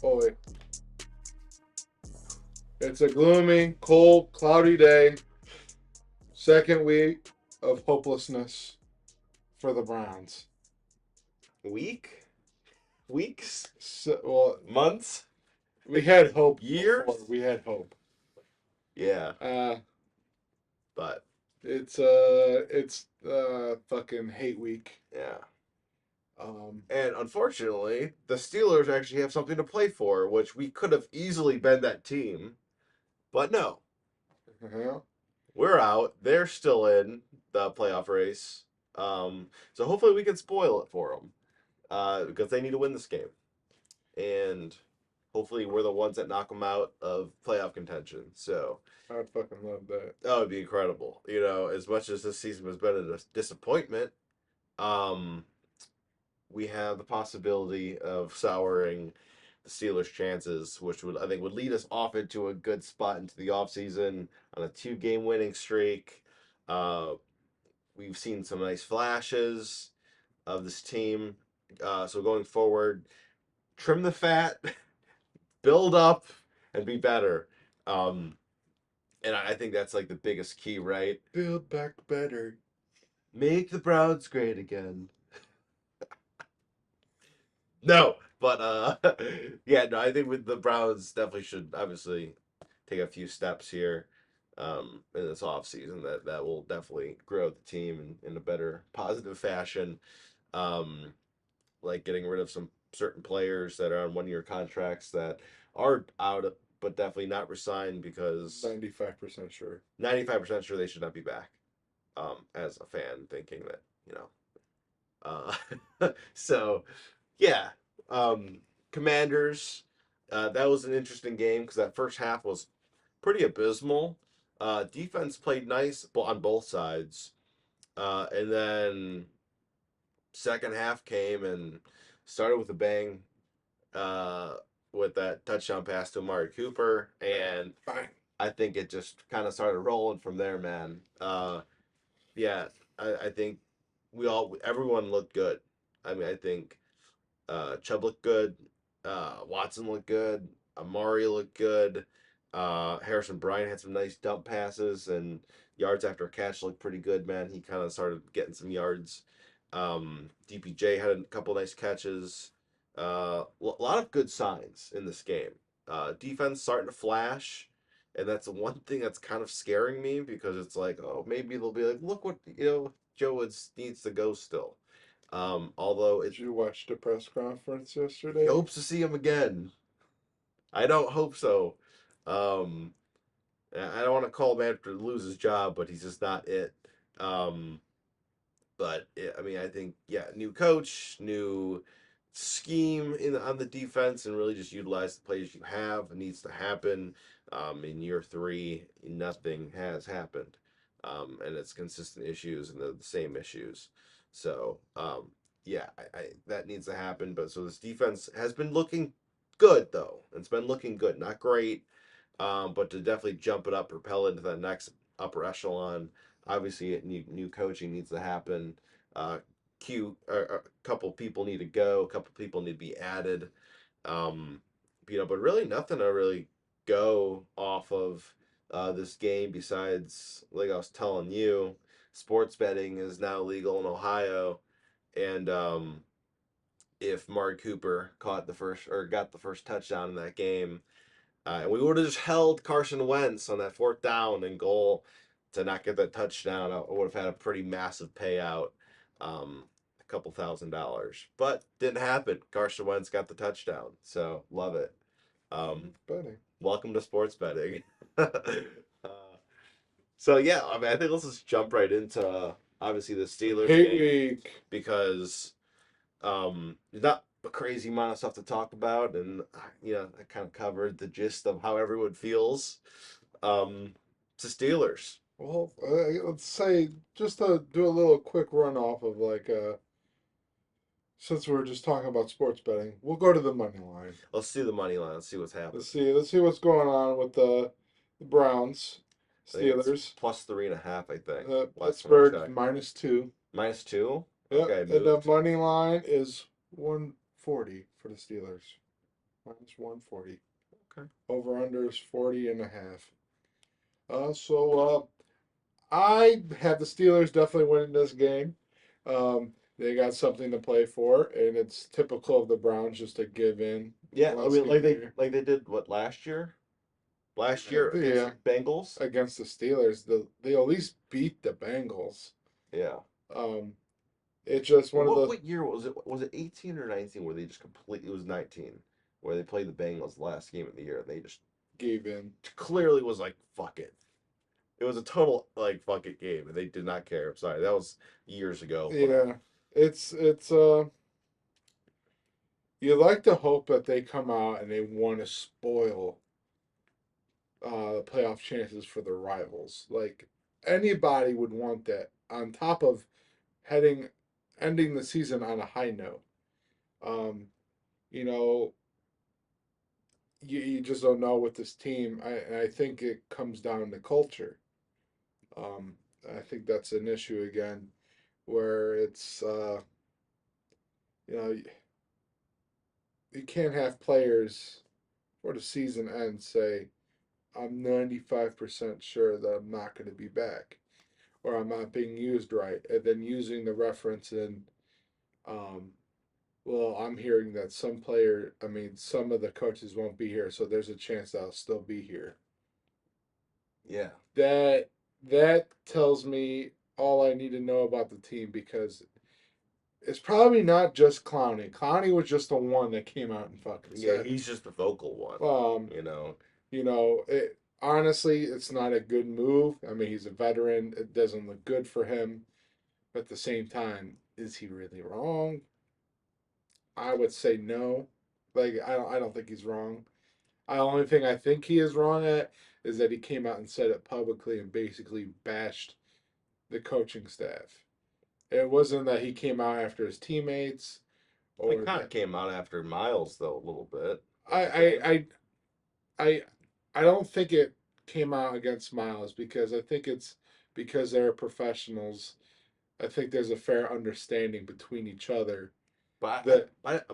Boy, it's a gloomy, cold, cloudy day. Second week of hopelessness for the Browns. Week? Weeks? So, well, Months? we had hope Years? before. We had hope. Yeah, Uh, but it's fucking hate week. yeah. Um, And unfortunately, the Steelers actually have something to play for, which we could have easily been that team. But no, yeah, we're out. They're still in the playoff race. So hopefully we can spoil it for them because they need to win this game. And hopefully we're the ones that knock them out of playoff contention. So I'd fucking love that. that would be incredible. You know, as much as this season has been a disappointment, um, we have the possibility of souring the Steelers' chances, which would I think would lead us off into a good spot into the offseason on a 2-game winning streak. Uh, we've seen some nice flashes of this team. So going forward, trim the fat, build up, and be better. Um, and I think that's like the biggest key, right? Build back better. Make the Browns great again. No, but yeah, no, I think with the Browns definitely should obviously take a few steps here in this offseason that will definitely grow the team in a better positive fashion. Um, like getting rid of some certain players that are on 1 year contracts that are out but definitely not resigned because 95% sure. 95% sure they should not be back. As a fan, thinking that you know so, yeah. Um, Commanders. That was an interesting game because that first half was pretty abysmal. Defense played nice on both sides, and then second half came and started with a bang. Uh, with that touchdown pass to Amari Cooper, and Fine. I think it just kind of started rolling from there, man. Yeah, I think everyone looked good. I mean, I think Chubb looked good. Watson looked good. Amari looked good. Harrison Bryant had some nice dump passes and yards after catch looked pretty good, man. He kind of started getting some yards. DPJ had a couple nice catches. A lot of good signs in this game. Defense starting to flash, and that's the one thing that's kind of scaring me because it's like, oh, maybe they'll be like, look what Joe Woods needs to go still. Although Did it you watch the press conference he yesterday? hopes to see him again. I don't hope so. Um, I don't want to call him after to lose his job, but he's just not it. Um, I mean, I think yeah, new coach, new scheme on the defense, and really just utilize the players you have. It needs to happen. In year three, nothing has happened, and it's consistent issues and the same issues. So yeah, that needs to happen. But so this defense has been looking good though. It's been looking good, not great, but to definitely jump it up, propel into that next upper echelon. Obviously, new coaching needs to happen. Uh, a couple people need to go. A couple people need to be added. Um, but really nothing to really go off of this game besides, like I was telling you, sports betting is now legal in Ohio, and if Mark Cooper caught the first or got the first touchdown in that game, and we would have just held Carson Wentz on that fourth down and goal to not get that touchdown. I would have had a pretty massive payout, a couple $1,000. But didn't happen. Carson Wentz got the touchdown. So love it. Betting. Welcome to sports betting. So yeah, I mean, I think let's just jump right into obviously the Steelers Hate game week. because there's not a crazy amount of stuff to talk about, and I kind of covered the gist of how everyone feels. To Steelers. Well, let's say just to do a little quick run off of since we're just talking about sports betting, we'll go to the money line. Let's do the money line. Let's see what's happening. Let's see what's going on with the Browns. I think it's Steelers. plus 3.5. I think last time I Pittsburgh checked. -2. -2. Yep, Okay, and the moved. money line is 140 for the Steelers. -140. Okay. Over under is 40.5. So I have the Steelers definitely winning this game. They got something to play for, and it's typical of the Browns just to give in Yeah, I once mean, a year. like they did what last year? Last year against Yeah, the Bengals. against the Steelers, they at least beat the Bengals. Yeah. Um, it's just one of the What year was it? Was it 18 or 19 where they just completely? It was 19 where they played the Bengals the last game of the year and they just gave in. clearly was like fuck it. It was a total like fuck it game and they did not care. I'm sorry, that was years ago, but Yeah, it's. You like to hope that they come out and they want to spoil the playoff chances for their rivals. Like anybody would want that. On top of heading ending the season on a high note. Um, you know, you just don't know with this team. I think it comes down to culture. Um, I think that's an issue again, where it's you know you can't have players before the season ends say I'm 95% sure that I'm not going to be back or I'm not being used right, and then using the reference in um, well, I'm hearing that some of the coaches won't be here, so there's a chance that I'll still be here. yeah. That that tells me all I need to know about the team because it's probably not just Clowney. Clowney was just the one that came out and fucking Yeah, said he's just the vocal one, it. you know. Honestly, it's not a good move. I mean, he's a veteran. It doesn't look good for him. But at the same time, is he really wrong? I would say no. Like I don't think he's wrong. The only thing I think he is wrong at is that he came out and said it publicly and basically bashed the coaching staff. It wasn't that he came out after his teammates It or kind of that came out after Miles though a little bit, I don't you I think? I I, I don't think it came out against Miles because I think it's because they're professionals. I think there's a fair understanding between each other But that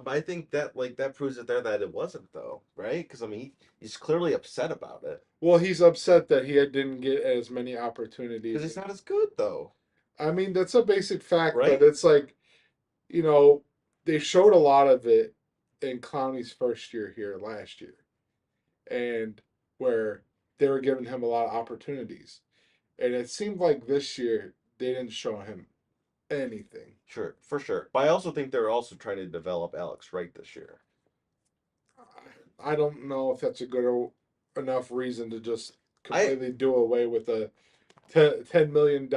I think that like that proves it there that it wasn't though, right? Because I mean he's clearly upset about it well, he's upset that he didn't get as many because opportunities. he's not as good though, I mean, that's a basic fact, but right? it's like, you know, they showed a lot of it in Clowney's first year here last year, and where they were giving him a lot of opportunities. And it seemed like this year they didn't show him anything. Sure, for sure. But I also think they're also trying to develop Alex Wright this year. I don't know if that's a good enough reason to just I completely do away with a $10 million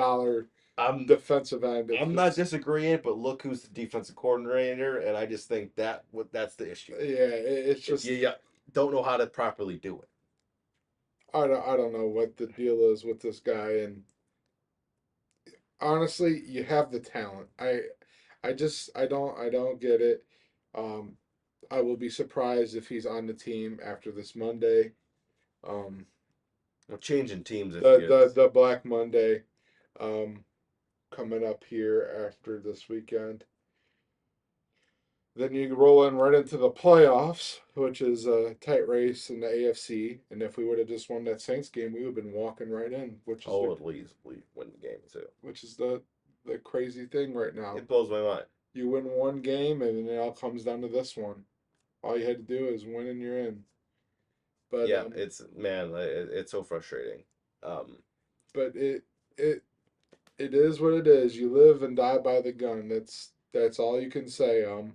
I'm defensive end. If I'm not it's disagreeing, but look who's the defensive coordinator, and I just think that's the issue. yeah, it's If just you don't know how to properly do it. I don't know what the deal is with this guy. And honestly, you have the talent. I don't get it. Um, I will be surprised if he's on the team after this Monday. Um, Well, changing teams if the you the the Black Monday, um, coming up here after this weekend. Then you roll in right into the playoffs, which is a tight race in the AFC. And if we would have just won that Saints game, we would have been walking right in, oh at least we win the game too. which is the crazy thing right now. It blows my mind. You win one game, and then it all comes down to this one. All you had to do is win, and you're in. But Yeah, it's man, it's so frustrating. Um, but it is what it is. You live and die by the gun. That's all you can say. Um,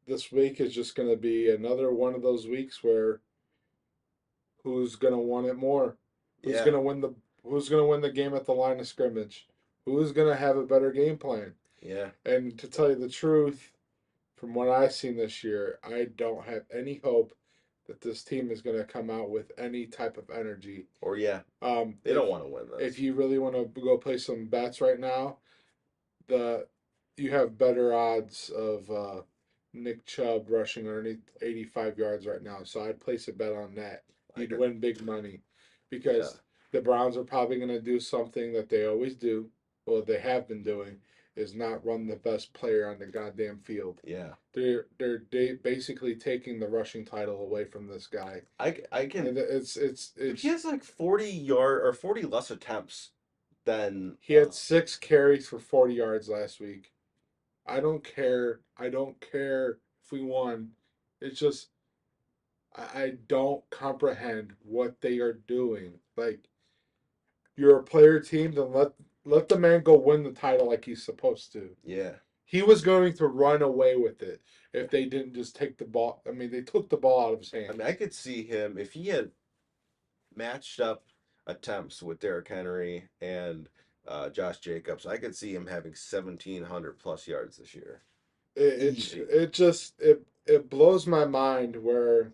this week is just going to be another one of those weeks where who's going to want it more? Who's yeah, going to win the Who's going to win the game at the line of scrimmage? Who's going to have a better game plan? yeah, And to tell you the truth, from what I've seen this year, I don't have any hope that this team is going to come out with any type of energy. or yeah, they If don't want to win if this. you really want to go play some bets right now, the you have better odds of Nick Chubb rushing underneath 85 yards right now. So I'd place a bet on that. I You'd could, win big money yeah, because the Browns are probably going to do something that they always do. Well, they have been doing is not run the best player on the goddamn field. yeah. They're basically taking the rushing title away from this guy. I can. And Dude, he it's has like 40 yard or 40 less attempts than. he had 6 carries for 40 yards last week. I don't care. I don't care if we won. It's just I don't comprehend what they are doing. Like you're a player team, then let the man go win the title like he's supposed to. Yeah. He was going to run away with it if they didn't just take the ball. I mean, they took the ball out of his I mean, I hands. could see him if he had matched up attempts with Derrick Henry and Josh Jacobs. I could see him having 1,700 plus yards this year. Easy. It just it blows my mind where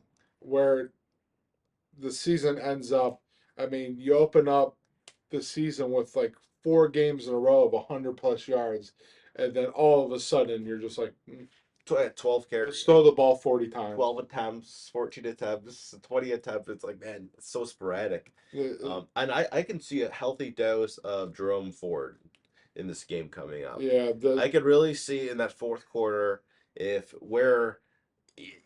the season ends up. I mean, you open up the season with like 4 games in a row of 100 plus yards, and then all of a sudden you're just like, At 12 let's carry, throw the ball 40 times. 12 attempts, 14 attempts, 20 attempts. It's like, man, it's so sporadic. And I can see a healthy dose of Jerome Ford in this game coming up. Yeah, the I could really see in that fourth quarter if we're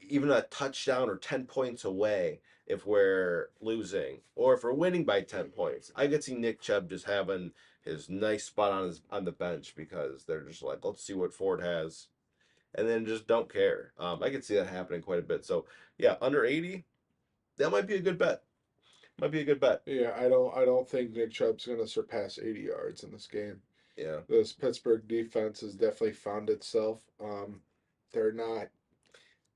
even a touchdown or 10 points away if we're losing or if we're winning by 10 points. I could see Nick Chubb just having his nice spot on the bench because they're just like, let's see what Ford has, and then just don't care. I could see that happening quite a bit. So yeah, under 80, that might be a good bet. Might be a good bet. yeah, I don't think Nick Chubb's gonna surpass 80 yards in this game. Yeah. This Pittsburgh defense has definitely found itself. They're not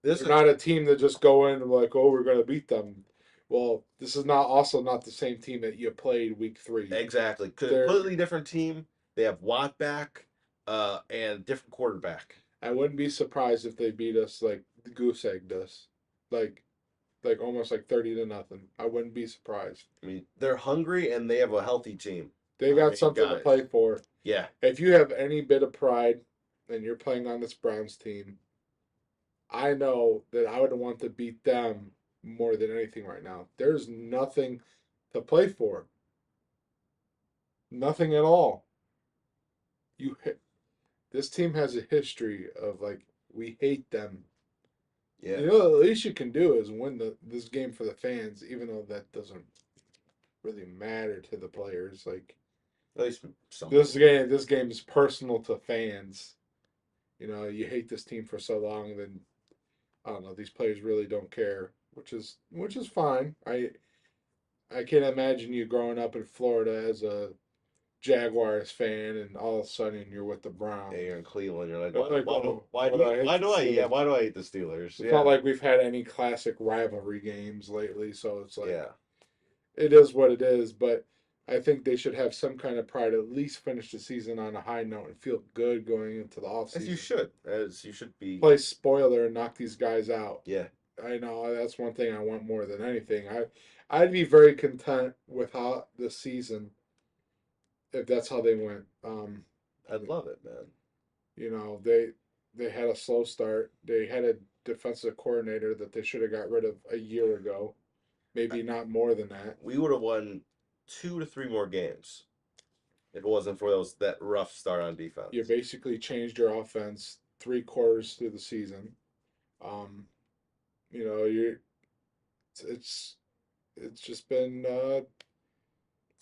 This they're is a not a team that just go in and like, oh, we're gonna beat them. Well, this is not also not the same team that you played week 3. exactly They're completely different team. They have Watt back, and different quarterback. I wouldn't be surprised if they beat us like the goose egged us, like almost like 30-0. I wouldn't be surprised. I mean, they're hungry and they have a healthy team. They I got mean, something to guys. play for. Yeah, If you have any bit of pride and you're playing on this Browns team, I know that I would want to beat them more than anything right now. There's nothing to play for. Nothing at all. You this team has a history of like we hate them. yeah. You know, the least you can do is win this game for the fans, even though that doesn't really matter to the players. Like At least something. this game is personal to fans. You know, you hate this team for so long, then I don't know. These players really don't care, which is fine. I can't imagine you growing up in Florida as a Jaguars fan, and all of a sudden you're with the Yeah, Browns. you're in Cleveland. You're like, Like, oh, why do what you, I hate the Steelers. why do I hate the Steelers? It's not Yeah, like we've had any classic rivalry games lately, so it's like yeah. it is what it is. But I think they should have some kind of pride. At least finish the season on a high note and feel good going into the off season. As you should be. Play spoiler and knock these guys out. Yeah, I know that's one thing I want more than anything. I'd be very content with how the season if that's how they went. I'd love it, man. You know, they had a slow start. They had a defensive coordinator that they should have got rid of a year ago. Maybe not more than that. We would have won 2 to 3 more games if it wasn't for those that rough start on You defense. basically changed your offense 3 quarters through the season. Um, you know, you it's it's just been It's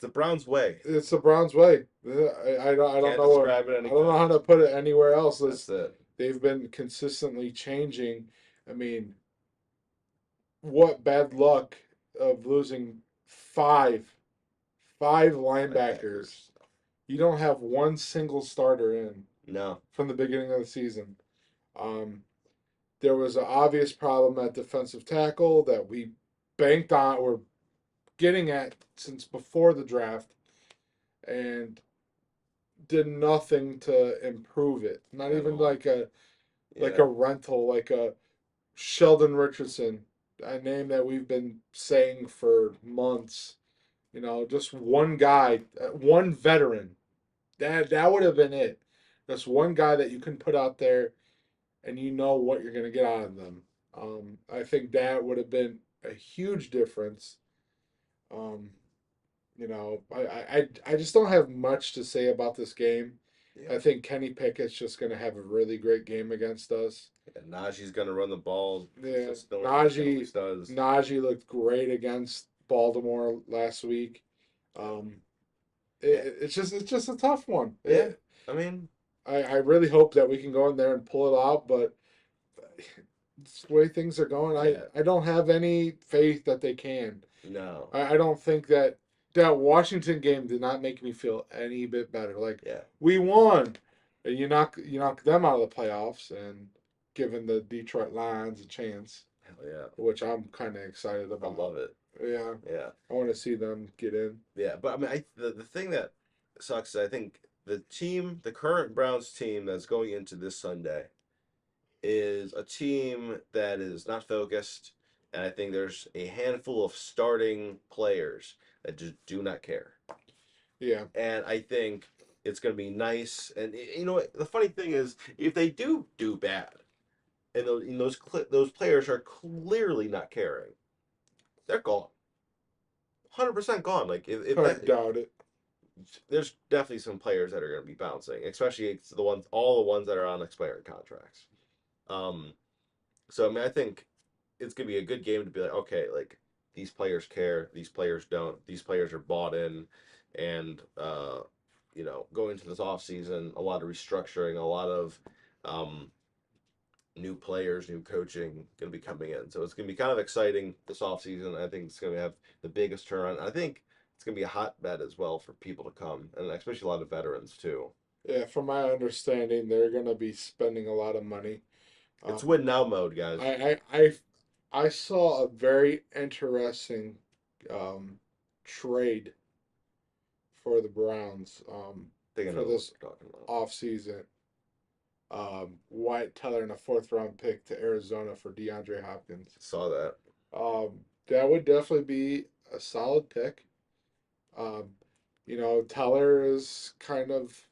the Browns way. it's the Browns way. I don't Can't know what describe it I any don't know better. how to put it anywhere else. That's it. They've been consistently changing. I mean, what bad luck of losing five five linebackers. Linebackers. You don't have one single starter in No, from the beginning of the season. Um, there was an obvious problem at defensive tackle that we banked on. We're getting at since before the draft, and did nothing to improve it. Not at even all. like Yeah. a rental, like a Sheldon Richardson, a name that we've been saying for months. You know, just one guy, one veteran. That would have been it. Just one guy that you can put out there and you know what you're going to get out of them. I think that would have been a huge difference. Um, I just don't have much to say about this game. Yeah. I think Kenny Pickett's just going to have a really great game against us. And Najee's going to run the ball Yeah, consistently like he Najee always does. Najee looked great against Baltimore last week. Um, Yeah. it's just a tough one. Yeah. I mean, I really hope that we can go in there and pull it out, but it's the way things are going, yeah. I don't have any faith that they can. No. I don't think that Washington game did not make me feel any bit better. Like Yeah. we won, and you knock them out of the playoffs, and giving the Detroit Lions a chance, Hell yeah. which I'm kind of excited I about. love it. Yeah, Yeah. I want to see them get in. Yeah. But I mean, the thing that sucks is I think the current Browns team that's going into this Sunday is a team that is not focused. And I think there's a handful of starting players that just do not care. Yeah, And I think it's going to be nice. And you know what? The funny thing is, if they do bad, and those players are clearly not caring, they're gone, 100% gone. Like if I that, doubt it. there's definitely some players that are going to be bouncing, especially it's all the ones that are on expired contracts. Um, so I mean, I think it's going to be a good game to be like, okay, like these players care, these players don't, these players are bought in, and going into this off season, a lot of restructuring, a lot of um, new players, new coaching going to be coming in. So it's going to be kind of exciting this offseason. I think it's going to have the biggest turnaround. I think it's going to be a hotbed as well for people to come, and especially a lot of veterans too. Yeah, from my understanding, they're gonna be spending a lot of money. It's Um, win now mode, guys. I saw a very interesting um, trade for the Browns I think I for know what this you're talking about. off season. Wyatt Teller in a fourth round pick to Arizona for DeAndre Hopkins. Saw that. That would definitely be a solid pick. Um, Teller is kind of,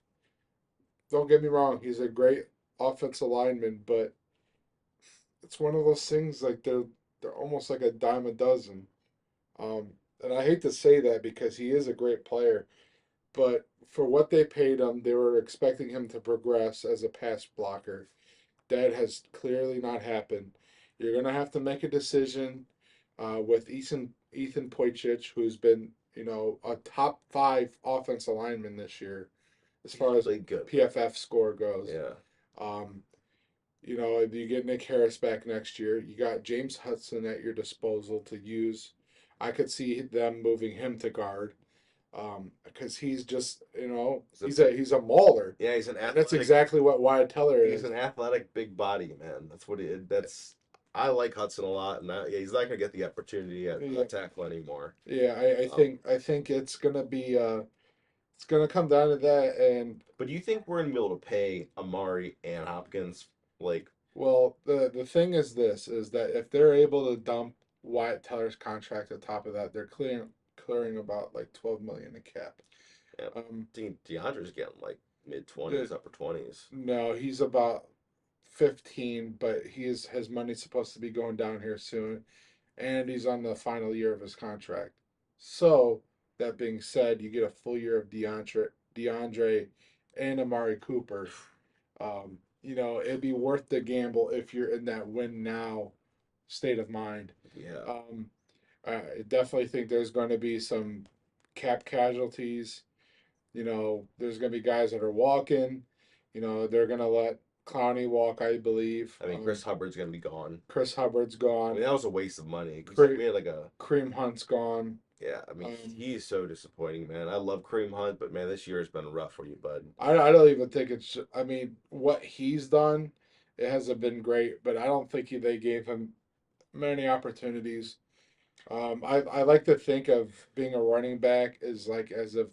don't get me wrong, he's a great offensive lineman, but it's one of those things like they're almost like a dime a dozen. Um, and I hate to say that because he is a great player, but for what they paid him, they were expecting him to progress as a pass blocker. That has clearly not happened. You're gonna have to make a decision with Ethan Poicic, who's been a top five offensive lineman this year as He's far as played good. PFF score goes. Yeah. Um, you get Nick Harris back next year. You got James Hudson at your disposal to use. I could see them moving him to guard because he's just He's a he's a mauler, yeah. He's an and that's athletic. exactly what Wyatt Teller He's is. an athletic big body man. That's what he. That's I like Hudson a lot, and yeah, he's not gonna get the opportunity at Yeah, tackle anymore. yeah. I Um, think I think it's gonna come down to that, and but do you think we're gonna be able to pay Amari and Hopkins like well, the thing is this is that if they're able to dump Wyatt Teller's contract on top of that, they're clearing about like 12 million in cap. yeah, Um, I think DeAndre's getting like mid the 20s, upper 20s. no, he's about 15, but his money's supposed to be going down here soon, and he's on the final year of his contract. So that being said, you get a full year of DeAndre, and Amari Cooper. It'd be worth the gamble if you're in that win now state of mind. Yeah, Um, I definitely think there's going to be some cap casualties. There's going to be guys that are walking. They're going to let Clowney walk, I believe. I mean Chris Hubbard's gonna be gone. Chris Hubbard's I mean gone. that was a waste of money. We Cre- had like a Cream Hunt's gone. yeah. I mean Um, he's so disappointing, man. I love Kareem Hunt, but man, this year has been rough for you, bud. I don't even think it's. I mean, what he's done, it hasn't been great, but I don't think they gave him many opportunities. I like to think of being a running back as like as if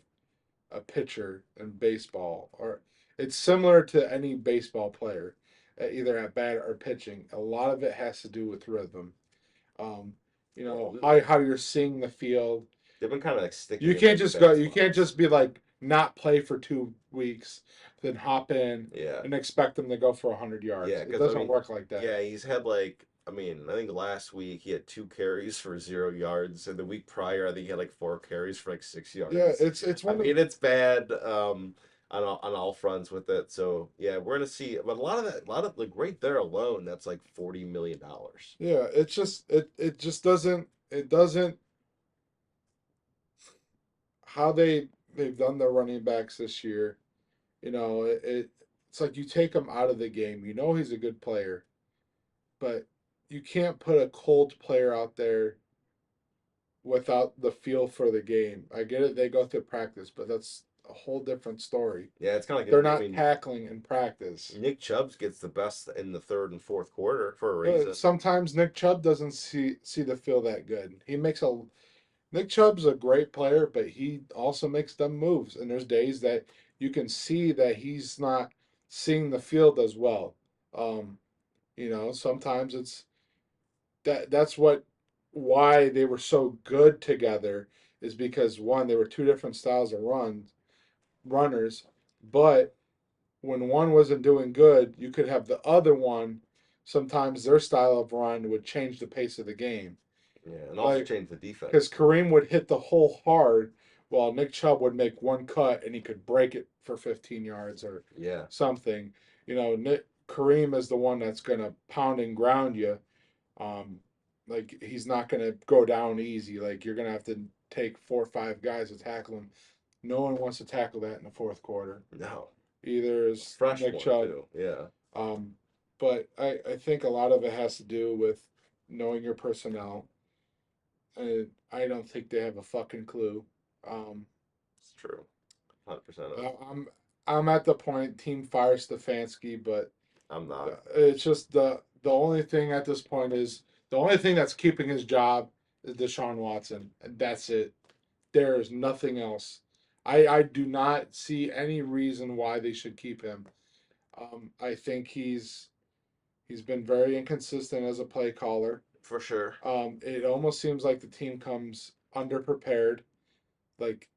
a pitcher in baseball, or it's similar to any baseball player, either at bat or pitching. A lot of it has to do with rhythm. Um, Well, how you're seeing the field. they've been kind of like You sticky in can't like just go. bad You can't spots. just be like not play for 2 weeks, then hop in Yeah. and expect them to go for 100 yards. Yeah, It because I doesn't mean, work like that. yeah, he's had like, I mean, I think last week he had 2 carries for 0 yards, and the week prior I think he had like 4 carries for like six Yeah, yards. it's I one of mean, it's bad on all fronts with it. So yeah, we're gonna see, but a lot of like right there alone, that's like $40 million. yeah. It's just it just doesn't how they've done their running backs this year. You know, it's like you take him out of the game. You know he's a good player, but you can't put a cold player out there without the feel for the game. I get it; they go through practice, but that's a whole different story. Yeah, it's kind of They're like I not mean, tackling in practice. Nick Chubbs gets the best in the third and fourth quarter for a reason. Sometimes Nick Chubb doesn't see the feel that good. Nick Chubb's a great player, but he also makes dumb moves. And there's days that you can see that he's not seeing the field as well. Um, sometimes it's that's what why they were so good together is because one, they were two different styles of runners, but when one wasn't doing good, you could have the other one. Sometimes their style of run would change the pace of the game. Yeah, and also Like change the because defense. Kareem would hit the hole hard, while Nick Chubb would make one cut and he could break it for 15 yards or Yeah, something. Kareem is the one that's gonna pound and ground you. Um, like he's not gonna go down easy. Like you're gonna have to take 4 or 5 guys to tackle him. No one wants to tackle that in the fourth quarter. no, Either a is fresh Nick one Chubb. too. Yeah, Um, but I think a lot of it has to do with knowing your personnel. And I don't think they have a fucking clue. Um, it's true. 100% of it. I'm at the point team fire Stefanski, but I'm not. it's just the only thing at this point is the only thing that's keeping his job is Deshaun Watson, and that's it. There is nothing else. I do not see any reason why they should keep him. I think he's been very inconsistent as a play caller. For sure. It almost seems like the team comes underprepared. Like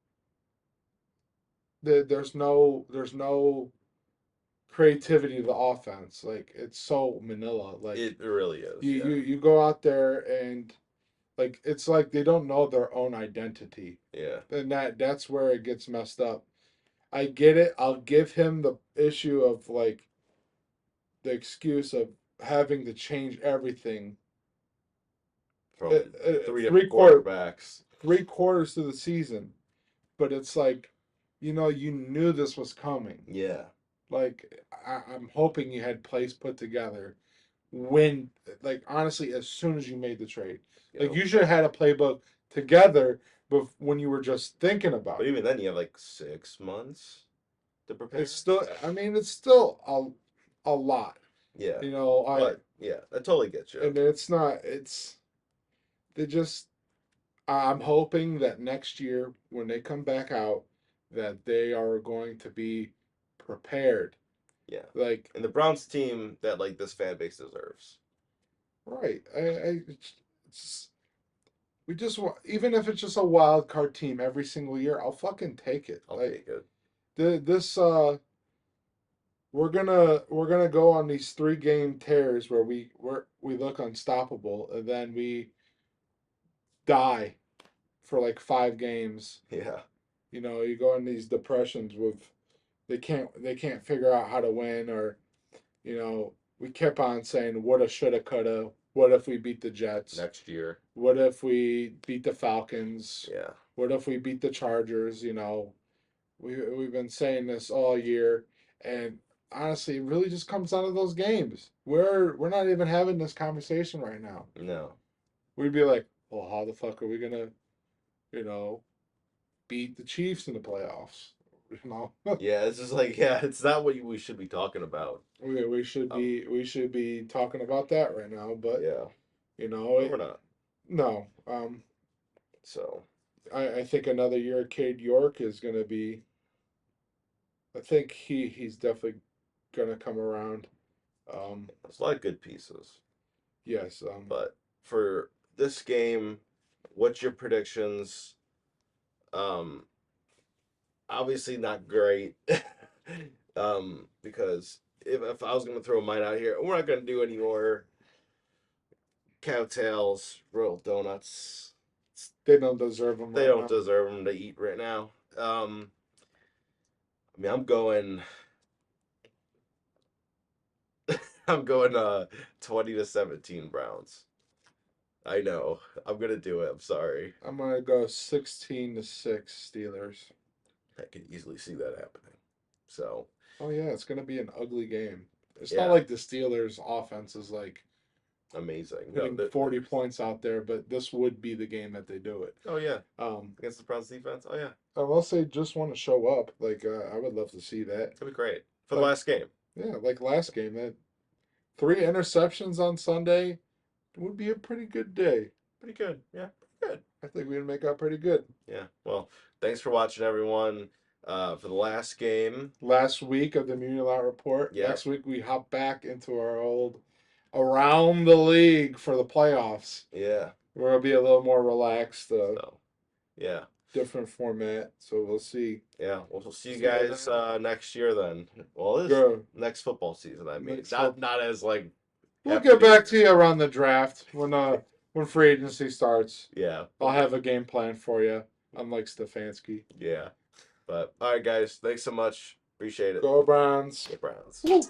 there's no creativity to the offense. Like it's so manila. Like It really is. you Yeah. you go out there and like it's like they don't know their own identity, Yeah. and that's where it gets messed up. I get it. I'll give him the issue of like the excuse of having to change everything. From three Three different quarter quarterbacks. 3 quarters to the season, but it's like, you knew this was coming. Yeah. Like I'm hoping you had plays put together when, like honestly, as soon as you made the trade, like Yep. you should have had a playbook together, but when you were just thinking But about it, even then, you have like 6 months to it's prepare. still. I mean, it's still a lot. Yeah. I But yeah, I totally get you. and it's not. It's they just. I'm hoping that next year when they come back out, that they are going to be prepared. Yeah. Like And the Browns team that like this fan base deserves. right, it's we just want, even if it's just a wild card team every single year, I'll fucking take it. I'll Like take it. this, we're gonna go on these 3 game tears where we look unstoppable, and then we die for like 5 games. Yeah. You go in these depressions with they can't figure out how to win, or we kept on saying woulda, shoulda, coulda. What if we beat the Jets? Next year. What if we beat the Falcons? Yeah. What if we beat the Chargers? We've been saying this all year, and honestly, it really just comes down to those games. We're not even having this conversation right now. No. We'd be like, well, how the fuck are we gonna, you know, beat the Chiefs in the playoffs? You know, Yeah, it's just like yeah, it's not what we should be talking about. we should Um. be talking about that right now, but Yeah. But we're it, not. no. So I think another year, Cade York is gonna be. I think he's definitely gonna come around. Um, there's a lot of good pieces. yes. But for this game, what's your predictions? Um, obviously not great. Because if I was gonna throw mine out here, we're not gonna do any more cowtails, royal donuts. They don't deserve them They right don't now. deserve them to eat right now. I mean, I'm going. I'm going 20-17 Browns. I know. I'm gonna do it. I'm sorry. I'm gonna go 16-6 Steelers. I could easily see that happening. So Oh yeah, it's gonna be an ugly game. It's not yeah, like the Steelers' offense is like amazing. No, putting 40 points out there, but this would be the game that they do it. oh yeah, Um, against the Browns defense. Oh yeah, unless they just want to show up, like I would love to see that. that'd be great for the Like last game. yeah, like last game, that 3 interceptions on Sunday would be a pretty good day. Pretty good. Yeah, pretty good. I think we'd make out pretty good. Yeah. Well, thanks for watching, everyone. For the last game. Last week of the Munilot Report. Yep. Next week we hop back into our old around the league for the playoffs. Yeah. Where it'll be a little more relaxed, So, yeah. different format. So we'll see. Yeah. We'll see you See you guys then. next year then. Well, it is Go. next football season. I mean, Next not as like We'll after get the back year. to you around the draft when free agency starts. Yeah. I'll have a game plan for you. Unlike Stefanski. Yeah. But all right, guys. Thanks so much. Appreciate it. Go Browns. Go Browns. Woo.